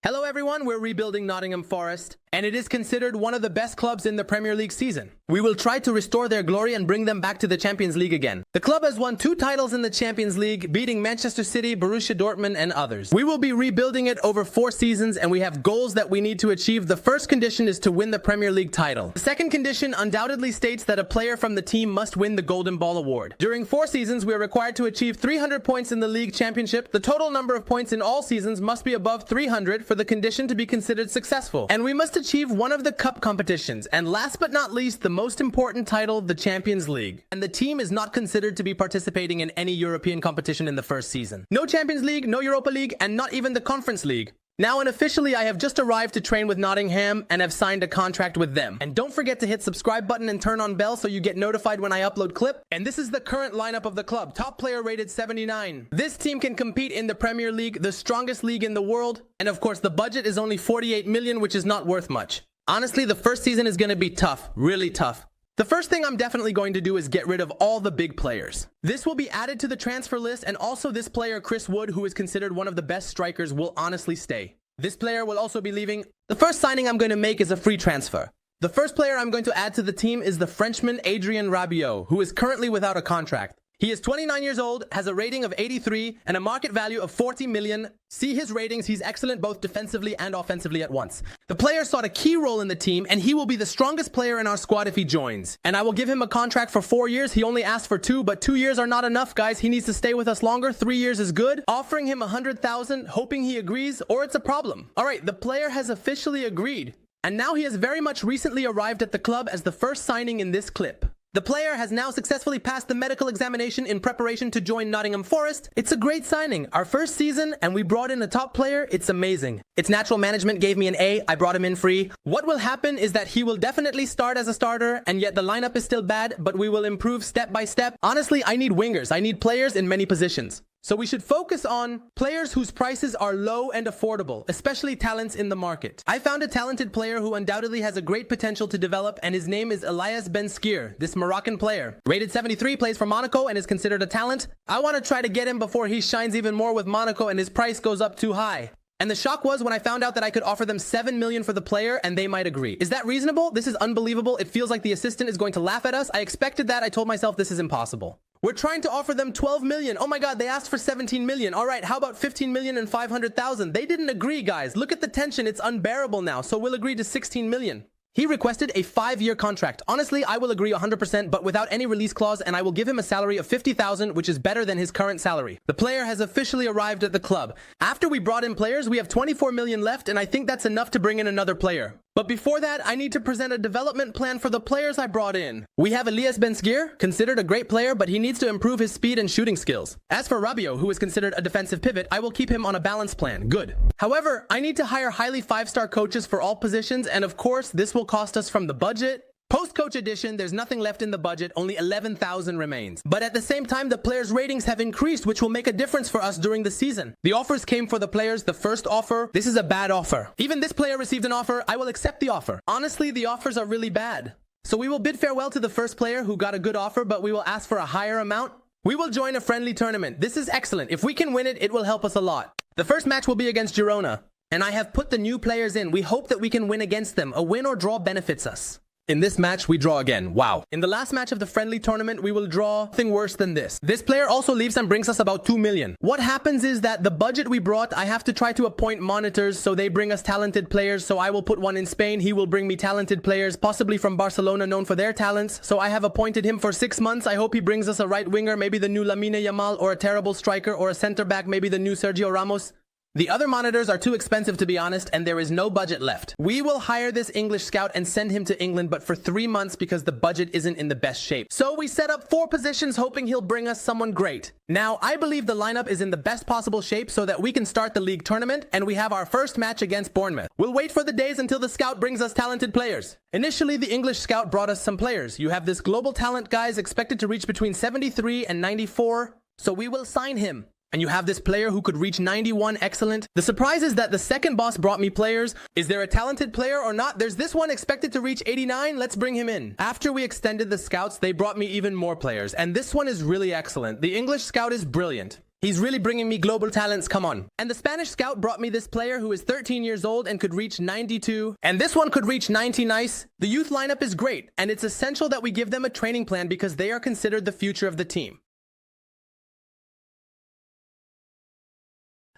Hello everyone, we're rebuilding Nottingham Forest, and it is considered one of the best clubs in the Premier League season. We will try to restore their glory and bring them back to the Champions League again. The club has won 2 titles in the Champions League, beating Manchester City, Borussia Dortmund, and others. We will be rebuilding it over 4 seasons, and we have goals that we need to achieve. The first condition is to win the Premier League title. The second condition undoubtedly states that a player from the team must win the Golden Ball award. During 4 seasons, we are required to achieve 300 points in the league championship. The total number of points in all seasons must be above 300 for the condition to be considered successful. And we must achieve one of the cup competitions, and last but not least, the most important title, the Champions League. And the team is not considered to be participating in any European competition in the first season. No Champions League, no Europa League, and not even the Conference League. Now, and officially, I have just arrived to train with Nottingham and have signed a contract with them. And don't forget to hit subscribe button and turn on bell so you get notified when I upload clip. And this is the current lineup of the club. Top player rated 79. This team can compete in the Premier League, the strongest league in the world. And of course, the budget is only 48 million, which is not worth much. Honestly, the first season is going to be tough, really tough. The first thing I'm definitely going to do is get rid of all the big players. This will be added to the transfer list, and also this player, Chris Wood, who is considered one of the best strikers, will honestly stay. This player will also be leaving. The first signing I'm going to make is a free transfer. The first player I'm going to add to the team is the Frenchman Adrien Rabiot, who is currently without a contract. He is 29 years old, has a rating of 83, and a market value of 40 million. See his ratings, he's excellent both defensively and offensively at once. The player sought a key role in the team, and he will be the strongest player in our squad if he joins. And I will give him a contract for 4 years. He only asked for 2, but 2 years are not enough, guys. He needs to stay with us longer. 3 years is good. Offering him 100,000, hoping he agrees, or it's a problem. Alright, the player has officially agreed. And now he has very much recently arrived at the club as the first signing in this clip. The player has now successfully passed the medical examination in preparation to join Nottingham Forest. It's a great signing. Our first season, and we brought in a top player. It's amazing. Its natural management gave me an A. I brought him in free. What will happen is that he will definitely start as a starter, and yet the lineup is still bad, but we will improve step by step. Honestly, I need wingers. I need players in many positions. So we should focus on players whose prices are low and affordable, especially talents in the market. I found a talented player who undoubtedly has a great potential to develop, and his name is Elias Ben-Skir, this Moroccan player. Rated 73, plays for Monaco, and is considered a talent. I want to try to get him before he shines even more with Monaco and his price goes up too high. And the shock was when I found out that I could offer them 7 million for the player and they might agree. Is that reasonable? This is unbelievable. It feels like the assistant is going to laugh at us. I expected that. I told myself this is impossible. We're trying to offer them 12 million. Oh my god, they asked for 17 million. All right, how about 15 million and 500,000? They didn't agree, guys. Look at the tension. It's unbearable now. So we'll agree to 16 million. He requested a 5-year contract. Honestly, I will agree 100%, but without any release clause, and I will give him a salary of 50,000, which is better than his current salary. The player has officially arrived at the club. After we brought in players, we have 24 million left, and I think that's enough to bring in another player. But before that, I need to present a development plan for the players I brought in. We have Elias Ben-Skir, considered a great player, but he needs to improve his speed and shooting skills. As for Rabiot, who is considered a defensive pivot, I will keep him on a balanced plan. Good. However, I need to hire highly 5-star coaches for all positions, and of course, this will cost us from the budget. Post-coach edition, there's nothing left in the budget, only 11,000 remains. But at the same time, the players' ratings have increased, which will make a difference for us during the season. The offers came for the players. The first offer, this is a bad offer. Even this player received an offer. I will accept the offer. Honestly, the offers are really bad. So we will bid farewell to the first player who got a good offer, but we will ask for a higher amount. We will join a friendly tournament. This is excellent. If we can win it, it will help us a lot. The first match will be against Girona. And I have put the new players in. We hope that we can win against them. A win or draw benefits us. In this match, we draw again. Wow. In the last match of the friendly tournament, we will draw nothing worse than this. This player also leaves and brings us about 2 million. What happens is that the budget we brought, I have to try to appoint monitors so they bring us talented players. So I will put one in Spain. He will bring me talented players, possibly from Barcelona, known for their talents. So I have appointed him for 6 months. I hope he brings us a right winger, maybe the new Lamine Yamal, or a terrible striker, or a center back, maybe the new Sergio Ramos. The other monitors are too expensive, to be honest, and there is no budget left. We will hire this English scout and send him to England, but for 3 months because the budget isn't in the best shape. So we set up 4 positions hoping he'll bring us someone great. Now, I believe the lineup is in the best possible shape so that we can start the league tournament, and we have our first match against Bournemouth. We'll wait for the days until the scout brings us talented players. Initially, the English scout brought us some players. You have this global talent guys expected to reach between 73 and 94, so we will sign him. And you have this player who could reach 91, excellent. The surprise is that the second boss brought me players. Is there a talented player or not? There's this one expected to reach 89. Let's bring him in. After we extended the scouts, they brought me even more players. And this one is really excellent. The English scout is brilliant. He's really bringing me global talents, come on. And the Spanish scout brought me this player who is 13 years old and could reach 92. And this one could reach 90 nice. The youth lineup is great, and it's essential that we give them a training plan because they are considered the future of the team.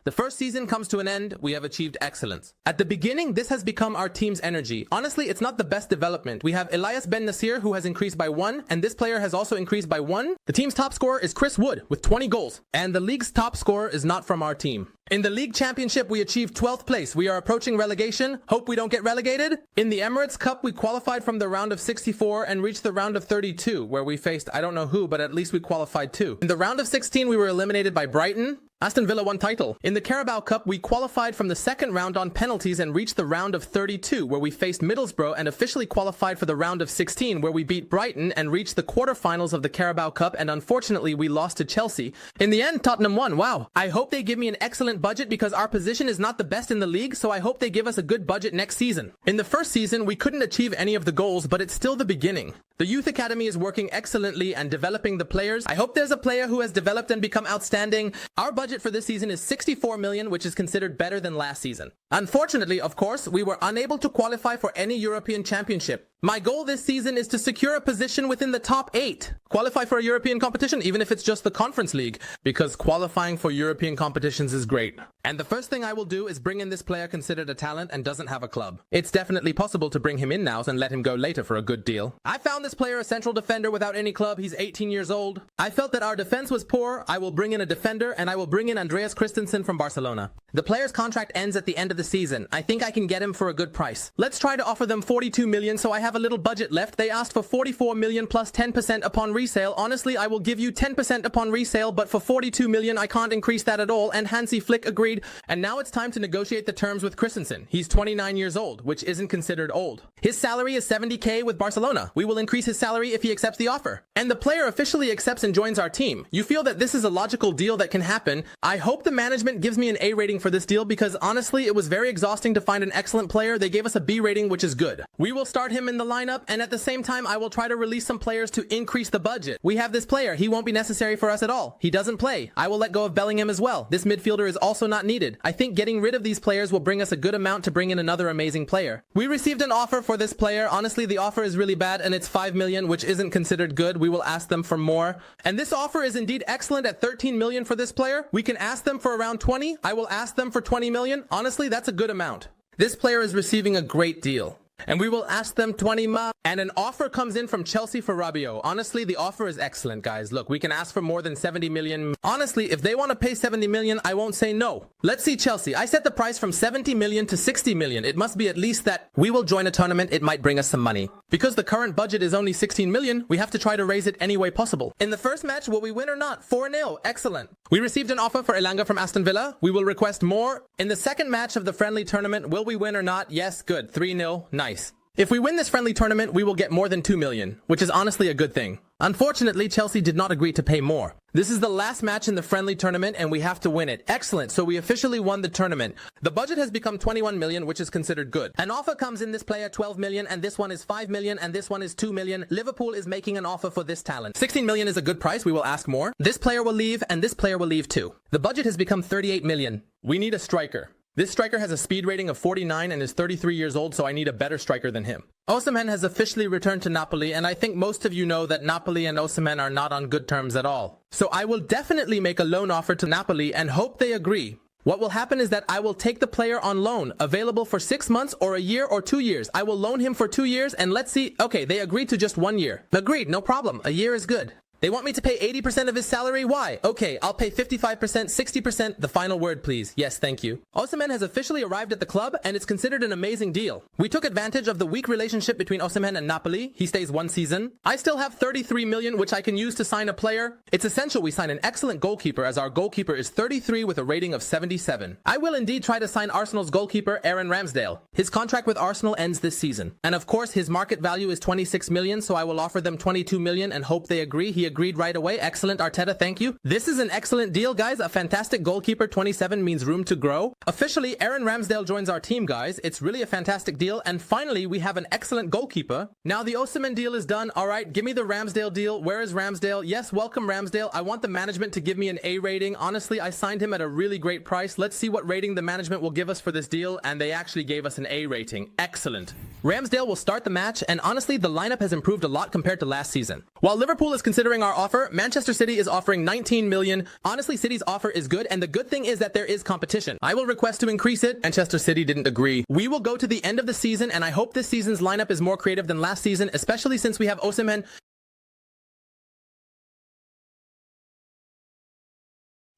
The first season comes to an end, we have achieved excellence. At the beginning, this has become our team's energy. Honestly, it's not the best development. We have Elias Ben Nasir, who has increased by 1, and this player has also increased by 1. The team's top scorer is Chris Wood with 20 goals, and the league's top scorer is not from our team. In the league championship, we achieved 12th place. We are approaching relegation. Hope we don't get relegated. In the Emirates Cup, we qualified from the round of 64 and reached the round of 32, where we faced I don't know who, but at least we qualified too. In the round of 16, we were eliminated by Brighton. Aston Villa won title. In the Carabao Cup, we qualified from the second round on penalties and reached the round of 32, where we faced Middlesbrough and officially qualified for the round of 16, where we beat Brighton and reached the quarterfinals of the Carabao Cup, and unfortunately, we lost to Chelsea. In the end, Tottenham won. Wow. I hope they give me an excellent budget because our position is not the best in the league, so I hope they give us a good budget next season. In the first season, we couldn't achieve any of the goals, but it's still the beginning. The youth academy is working excellently and developing the players. I hope there's a player who has developed and become outstanding. Our budget for this season is 64 million, which is considered better than last season. Unfortunately, of course, we were unable to qualify for any European Championship. My goal this season is to secure a position within the top 8. Qualify for a European competition, even if it's just the Conference League, because qualifying for European competitions is great. And the first thing I will do is bring in this player considered a talent and doesn't have a club. It's definitely possible to bring him in now and let him go later for a good deal. I found this player a central defender without any club. He's 18 years old. I felt that our defense was poor. I will bring in a defender, and I will bring in Andreas Christensen from Barcelona. The player's contract ends at the end of the season. I think I can get him for a good price. Let's try to offer them 42 million so I have a little budget left. They asked for 44 million plus 10% upon resale. Honestly, I will give you 10% upon resale, but for 42 million, I can't increase that at all, and Hansi Flick agreed. And now it's time to negotiate the terms with Christensen. He's 29 years old, which isn't considered old. His salary is 70k with Barcelona. We will increase his salary if he accepts the offer. And the player officially accepts and joins our team. You feel that this is a logical deal that can happen. I hope the management gives me an A rating for this deal because honestly, it was very exhausting to find an excellent player. They gave us a B rating, which is good. We will start him in the lineup, and at the same time, I will try to release some players to increase the budget. We have this player. He won't be necessary for us at all. He doesn't play. I will let go of Bellingham as well. This midfielder is also not needed. I think getting rid of these players will bring us a good amount to bring in another amazing player. We received an offer for this player. Honestly, the offer is really bad, and it's 5 million, which isn't considered good. We will ask them for more. And this offer is indeed excellent at 13 million for this player. We can ask them for around 20. I will ask them for 20 million. Honestly, that's a good amount. This player is receiving a great deal. And we will ask them 20 ma. And an offer comes in from Chelsea for Rabiot. Honestly, the offer is excellent, guys. Look, we can ask for more than 70 million. Honestly, if they want to pay 70 million, I won't say no. Let's see Chelsea. I set the price from 70 million to 60 million. It must be at least that. We will join a tournament. It might bring us some money. Because the current budget is only 16 million, we have to try to raise it any way possible. In the first match, will we win or not? 4-0. Excellent. We received an offer for Elanga from Aston Villa. We will request more. In the second match of the friendly tournament, will we win or not? Yes, good. 3-0. Nice. If we win this friendly tournament, we will get more than 2 million, which is honestly a good thing. Unfortunately, Chelsea did not agree to pay more. This is the last match in the friendly tournament and we have to win it. Excellent, so we officially won the tournament. The budget has become 21 million, which is considered good. An offer comes in this player 12 million and this one is 5 million and this one is 2 million. Liverpool is making an offer for this talent. 16 million is a good price, we will ask more. This player will leave and this player will leave too. The budget has become 38 million. We need a striker. This striker has a speed rating of 49 and is 33 years old, so I need a better striker than him. Osimhen has officially returned to Napoli, and I think most of you know that Napoli and Osimhen are not on good terms at all. So I will definitely make a loan offer to Napoli and hope they agree. What will happen is that I will take the player on loan, available for 6 months or a year or 2 years. I will loan him for 2 years and let's see. Okay, they agreed to just 1 year. Agreed, no problem. A year is good. They want me to pay 80% of his salary? Why? Okay, I'll pay 55%, 60%. The final word, please. Yes, thank you. Osimhen has officially arrived at the club, and it's considered an amazing deal. We took advantage of the weak relationship between Osimhen and Napoli. He stays 1 season. I still have 33 million, which I can use to sign a player. It's essential we sign an excellent goalkeeper, as our goalkeeper is 33 with a rating of 77. I will indeed try to sign Arsenal's goalkeeper, Aaron Ramsdale. His contract with Arsenal ends this season. And of course, his market value is 26 million, so I will offer them 22 million and hope they agree. He agreed right away. Excellent, Arteta, thank you. This is an excellent deal, guys. A fantastic goalkeeper, 27 means room to grow. Officially, Aaron Ramsdale joins our team, guys. It's really a fantastic deal. And finally, we have an excellent goalkeeper. Now, the Osimhen deal is done. All right, give me the Ramsdale deal. Where is Ramsdale? Yes, welcome, Ramsdale. I want the management to give me an A rating. Honestly, I signed him at a really great price. Let's see what rating the management will give us for this deal. And they actually gave us an A rating. Excellent. Ramsdale will start the match. And honestly, the lineup has improved a lot compared to last season. While Liverpool is considering our offer, Manchester City is offering 19 million. Honestly, City's offer is good. And the good thing is that there is competition. I will request to increase it. Manchester City didn't agree. We will go to the end of the season. And I hope this season's lineup is more creative than last season, especially since we have Osimhen.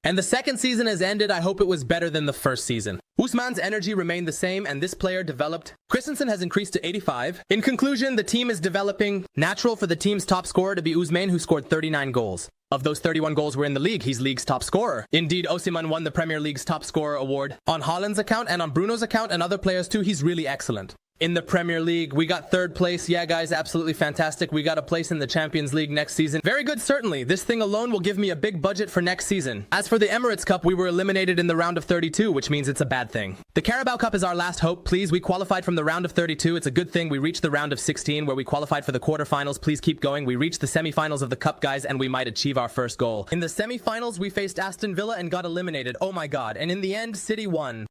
And the second season has ended. I hope it was better than the first season. Usman's energy remained the same and this player developed. Christensen has increased to 85. In conclusion, the team is developing. Natural for the team's top scorer to be Usman, who scored 39 goals. Of those 31 goals were in the league, he's league's top scorer. Indeed, Osimhen won the Premier League's top scorer award. On Haaland's account and on Bruno's account and other players too, he's really excellent. In the Premier League, we got third place. Yeah, guys, absolutely fantastic. We got a place in the Champions League next season. Very good, certainly. This thing alone will give me a big budget for next season. As for the Emirates Cup, we were eliminated in the round of 32, which means it's a bad thing. The Carabao Cup is our last hope. Please, we qualified from the round of 32. It's a good thing we reached the round of 16, where we qualified for the quarterfinals. Please keep going. We reached the semifinals of the Cup, guys, and we might achieve our first goal. In the semifinals, we faced Aston Villa and got eliminated. Oh my God. And in the end, City won.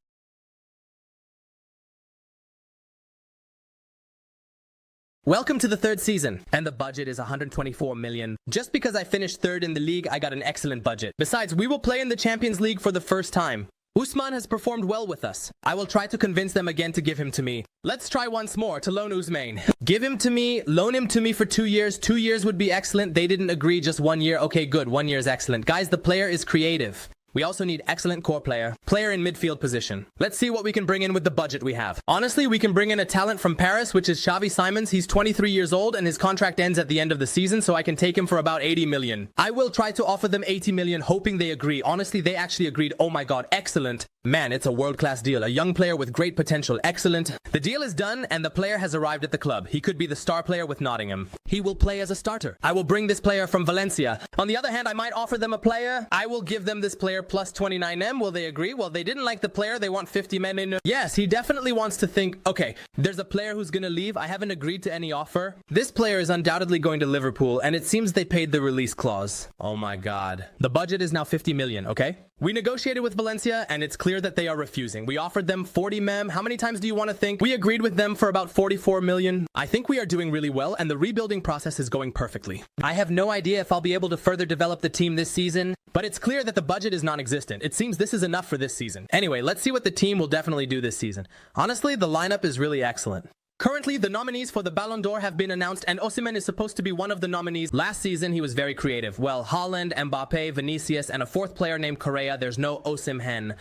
Welcome to the third season, and the budget is 124 million. Just because I finished third in the league, I got an excellent budget. Besides, we will play in the Champions League for the first time. Usman has performed well with us. I will try to convince them again to give him to me. Let's try once more to loan Usman. Give him to me, loan him to me for 2 years. 2 years would be excellent. They didn't agree, just 1 year. Okay, good. 1 year is excellent. Guys, the player is creative. We also need excellent core player in midfield position. Let's see what we can bring in with the budget we have. Honestly, we can bring in a talent from Paris, which is Xavi Simons. He's 23 years old and his contract ends at the end of the season, so I can take him for about 80 million. I will try to offer them 80 million, hoping they agree. Honestly, they actually agreed. Oh my God, excellent. Man, it's a world-class deal. A young player with great potential. Excellent. The deal is done and the player has arrived at the club. He could be the star player with Nottingham. He will play as a starter. I will bring this player from Valencia. On the other hand, I might offer them a player. I will give them this player plus 29M. Will they agree? Well, they didn't like the player. They want 50 men in. Yes, he definitely wants to think, okay, there's a player who's going to leave. I haven't agreed to any offer. This player is undoubtedly going to Liverpool and it seems they paid the release clause. Oh my God. The budget is now 50 million, okay? We negotiated with Valencia and it's clear that they are refusing. We offered them 40 mem. How many times do you want to think? We agreed with them for about 44 million. I think we are doing really well and the rebuilding process is going perfectly. I have no idea if I'll be able to further develop the team this season, but it's clear that the budget is non-existent. It seems this is enough for this season. Anyway, let's see what the team will definitely do this season. Honestly, the lineup is really excellent. Currently, the nominees for the Ballon d'Or have been announced and Osimhen is supposed to be one of the nominees. Last season, he was very creative. Well, Haaland, Mbappe, Vinicius, and a fourth player named Correa. There's no Osimhen.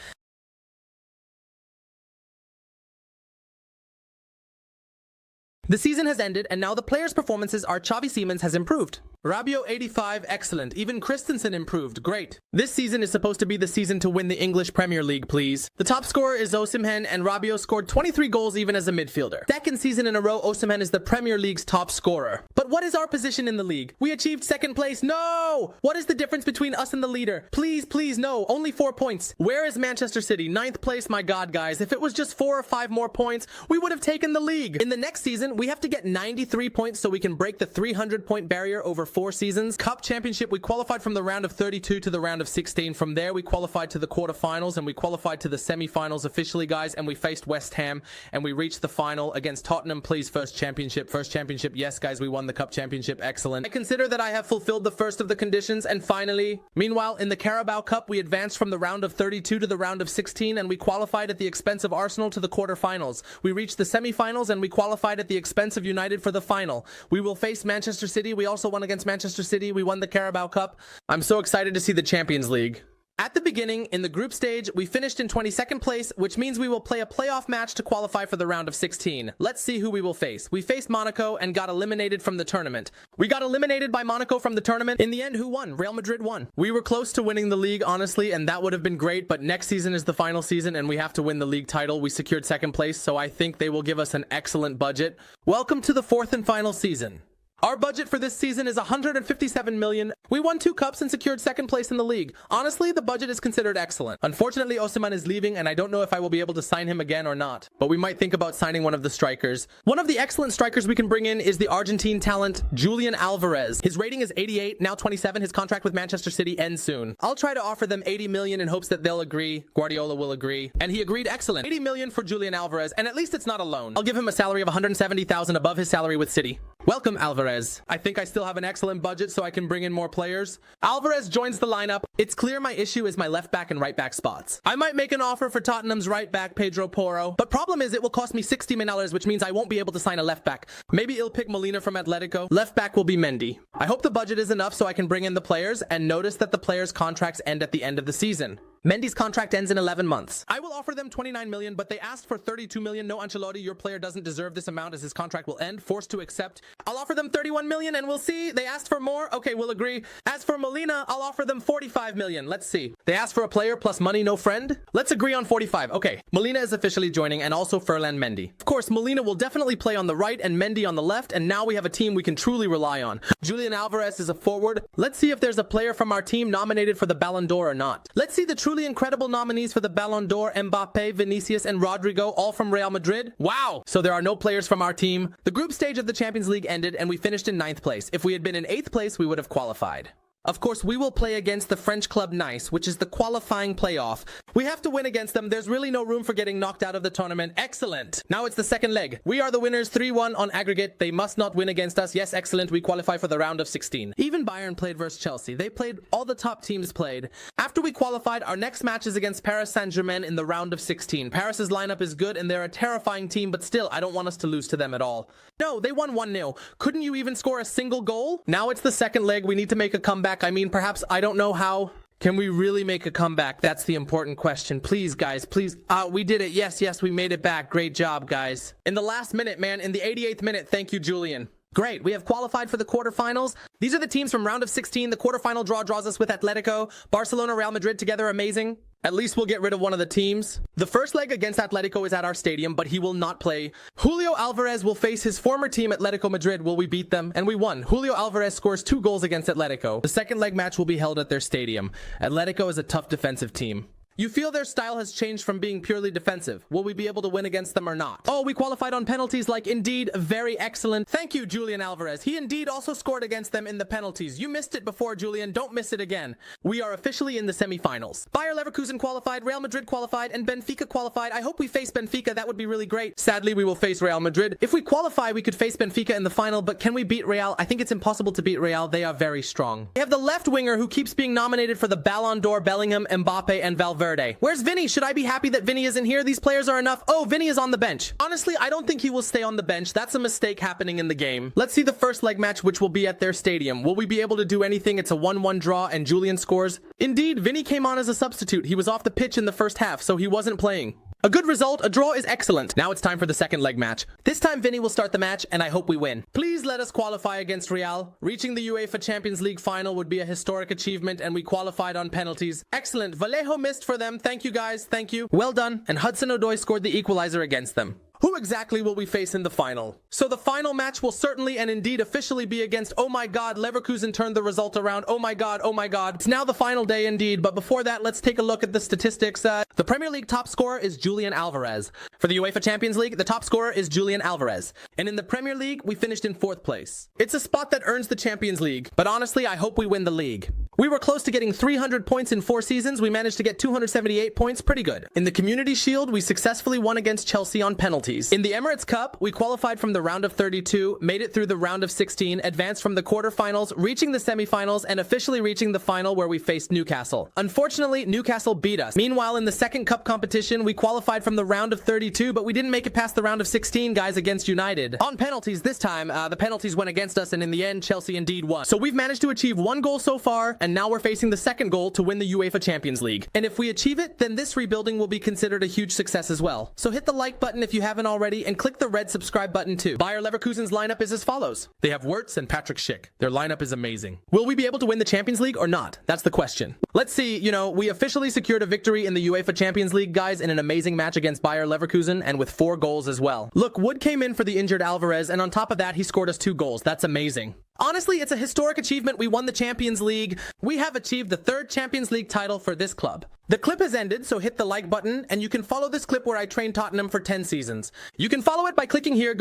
The season has ended, and now the players' performances are Xavi Simons has improved. Rabiot 85, excellent. Even Christensen improved, great. This season is supposed to be the season to win the English Premier League, please. The top scorer is Osimhen, and Rabiot scored 23 goals even as a midfielder. Second season in a row, Osimhen is the Premier League's top scorer. But what is our position in the league? We achieved second place. No! What is the difference between us and the leader? Please, please, no. Only 4 points. Where is Manchester City? 9th place, my God, guys. If it was just 4 or 5 more points, we would have taken the league. In the next season, we have to get 93 points so we can break the 300-point barrier over 4 seasons. Cup Championship, we qualified from the round of 32 to the round of 16. From there, we qualified to the quarterfinals and we qualified to the semi-finals officially, guys, and we faced West Ham and we reached the final against Tottenham. Please, first championship. Yes, guys, we won the Cup Championship. Excellent. I consider that I have fulfilled the first of the conditions. And finally, meanwhile, in the Carabao Cup, we advanced from the round of 32 to the round of 16 and we qualified at the expense of Arsenal to the quarterfinals. We reached the semi-finals and we qualified at the expense of United for the final. We will face Manchester City. We also won against Manchester City. We won the Carabao Cup. I'm so excited to see the Champions League. At the beginning, in the group stage, we finished in 22nd place, which means we will play a playoff match to qualify for the round of 16. Let's see who we will face. We faced Monaco and got eliminated from the tournament. We got eliminated by Monaco from the tournament. In the end, who won? Real Madrid won. We were close to winning the league, honestly, and that would have been great, but next season is the final season and we have to win the league title. We secured second place, so I think they will give us an excellent budget. Welcome to the fourth and final season. Our budget for this season is 157 million. We won 2 cups and secured second place in the league. Honestly, the budget is considered excellent. Unfortunately, Osimhen is leaving and I don't know if I will be able to sign him again or not. But we might think about signing one of the strikers. One of the excellent strikers we can bring in is the Argentine talent, Julian Alvarez. His rating is 88, now 27. His contract with Manchester City ends soon. I'll try to offer them 80 million in hopes that they'll agree. Guardiola will agree. And he agreed. Excellent. 80 million for Julian Alvarez, and at least it's not a loan. I'll give him a salary of 170,000 above his salary with City. Welcome, Alvarez. I think I still have an excellent budget so I can bring in more players. Alvarez joins the lineup. It's clear my issue is my left back and right back spots. I might make an offer for Tottenham's right back, Pedro Porro, but problem is it will cost me $60 million, which means I won't be able to sign a left back. Maybe he'll pick Molina from Atletico. Left back will be Mendy. I hope the budget is enough so I can bring in the players, and notice that the players' contracts end at the end of the season. Mendy's contract ends in 11 months. I will offer them 29 million, but they asked for 32 million. No, Ancelotti, your player doesn't deserve this amount as his contract will end. Forced to accept. I'll offer them 31 million and we'll see. They asked for more. Okay, we'll agree. As for Molina, I'll offer them 45 million. Let's see. They asked for a player plus money, no friend. Let's agree on 45. Okay, Molina is officially joining and also Ferland Mendy. Of course, Molina will definitely play on the right and Mendy on the left, and now we have a team we can truly rely on. Julian Alvarez is a forward. Let's see if there's a player from our team nominated for the Ballon d'Or or not. Let's see the truly incredible nominees for the Ballon d'Or: Mbappe, Vinicius, and Rodrigo, all from Real Madrid. Wow! So there are no players from our team. The group stage of the Champions League ended and we finished in 9th place. If we had been in 8th place, we would have qualified. Of course, we will play against the French club Nice, which is the qualifying playoff. We have to win against them. There's really no room for getting knocked out of the tournament. Excellent. Now it's the second leg. We are the winners, 3-1 on aggregate. They must not win against us. Yes, excellent. We qualify for the round of 16. Even Bayern played versus Chelsea. They played, all the top teams played. After we qualified, our next match is against Paris Saint-Germain in the round of 16. Paris's lineup is good and they're a terrifying team, but still, I don't want us to lose to them at all. No, they won 1-0. Couldn't you even score a single goal? Now it's the second leg. We need to make a comeback. I mean, perhaps, I don't know how. Can we really make a comeback? That's the important question. Please, guys, please. We did it. Yes, we made it back. Great job, guys. In the last minute, man, in the 88th minute. Thank you, Julian. Great, we have qualified for the quarterfinals. These are the teams from round of 16. The quarterfinal draw draws us with Atletico, Barcelona, Real Madrid together, amazing. At least we'll get rid of one of the teams. The first leg against Atletico is at our stadium, but he will not play. Julio Alvarez will face his former team, Atletico Madrid. Will we beat them? And we won. Julio Alvarez scores 2 goals against Atletico. The second leg match will be held at their stadium. Atletico is a tough defensive team. You feel their style has changed from being purely defensive. Will we be able to win against them or not? Oh, we qualified on penalties, like, indeed, very excellent. Thank you, Julian Alvarez. He indeed also scored against them in the penalties. You missed it before, Julian. Don't miss it again. We are officially in the semi-finals. Bayer Leverkusen qualified, Real Madrid qualified, and Benfica qualified. I hope we face Benfica. That would be really great. Sadly, we will face Real Madrid. If we qualify, we could face Benfica in the final, but can we beat Real? I think it's impossible to beat Real. They are very strong. We have the left winger who keeps being nominated for the Ballon d'Or: Bellingham, Mbappe, and Valverde. Where's Vinny? Should I be happy that Vinny isn't here? These players are enough. Oh, Vinny is on the bench. Honestly, I don't think he will stay on the bench. That's a mistake happening in the game. Let's see the first leg match, which will be at their stadium. Will we be able to do anything? It's a 1-1 draw and Julian scores. Indeed, Vinny came on as a substitute. He was off the pitch in the first half, so he wasn't playing. A good result. A draw is excellent. Now it's time for the second leg match. This time Vinny will start the match and I hope we win. Please let us qualify against Real. Reaching the UEFA Champions League final would be a historic achievement and we qualified on penalties. Excellent. Vallejo missed for them. Thank you, guys. Thank you. Well done. And Hudson-Odoi scored the equalizer against them. Who exactly will we face in the final? So the final match will certainly and indeed officially be against, oh my god, Leverkusen turned the result around. Oh my god, oh my god. It's now the final day indeed, but before that, let's take a look at the statistics. The Premier League top scorer is Julian Alvarez. For the UEFA Champions League, the top scorer is Julian Alvarez. And in the Premier League, we finished in 4th place. It's a spot that earns the Champions League, but honestly, I hope we win the league. We were close to getting 300 points in 4 seasons. We managed to get 278 points, pretty good. In the Community Shield, we successfully won against Chelsea on penalties. In the Emirates Cup, we qualified from the round of 32, made it through the round of 16, advanced from the quarterfinals, reaching the semifinals, and officially reaching the final where we faced Newcastle. Unfortunately, Newcastle beat us. Meanwhile, in the second cup competition, we qualified from the round of 32, but we didn't make it past the round of 16, guys, against United. On penalties this time, the penalties went against us, and in the end, Chelsea indeed won. So we've managed to achieve 1 goal so far, and and now we're facing the second goal to win the UEFA Champions League. And if we achieve it, then this rebuilding will be considered a huge success as well. So hit the like button if you haven't already, and click the red subscribe button too. Bayer Leverkusen's lineup is as follows. They have Wirtz and Patrick Schick. Their lineup is amazing. Will we be able to win the Champions League or not? That's the question. Let's see, we officially secured a victory in the UEFA Champions League, guys, in an amazing match against Bayer Leverkusen, and with 4 goals as well. Look, Wood came in for the injured Alvarez, and on top of that, he scored us 2 goals. That's amazing. Honestly, it's a historic achievement. We won the Champions League. We have achieved the 3rd Champions League title for this club. The clip has ended, so hit the like button, and you can follow this clip where I trained Tottenham for 10 seasons. You can follow it by clicking here.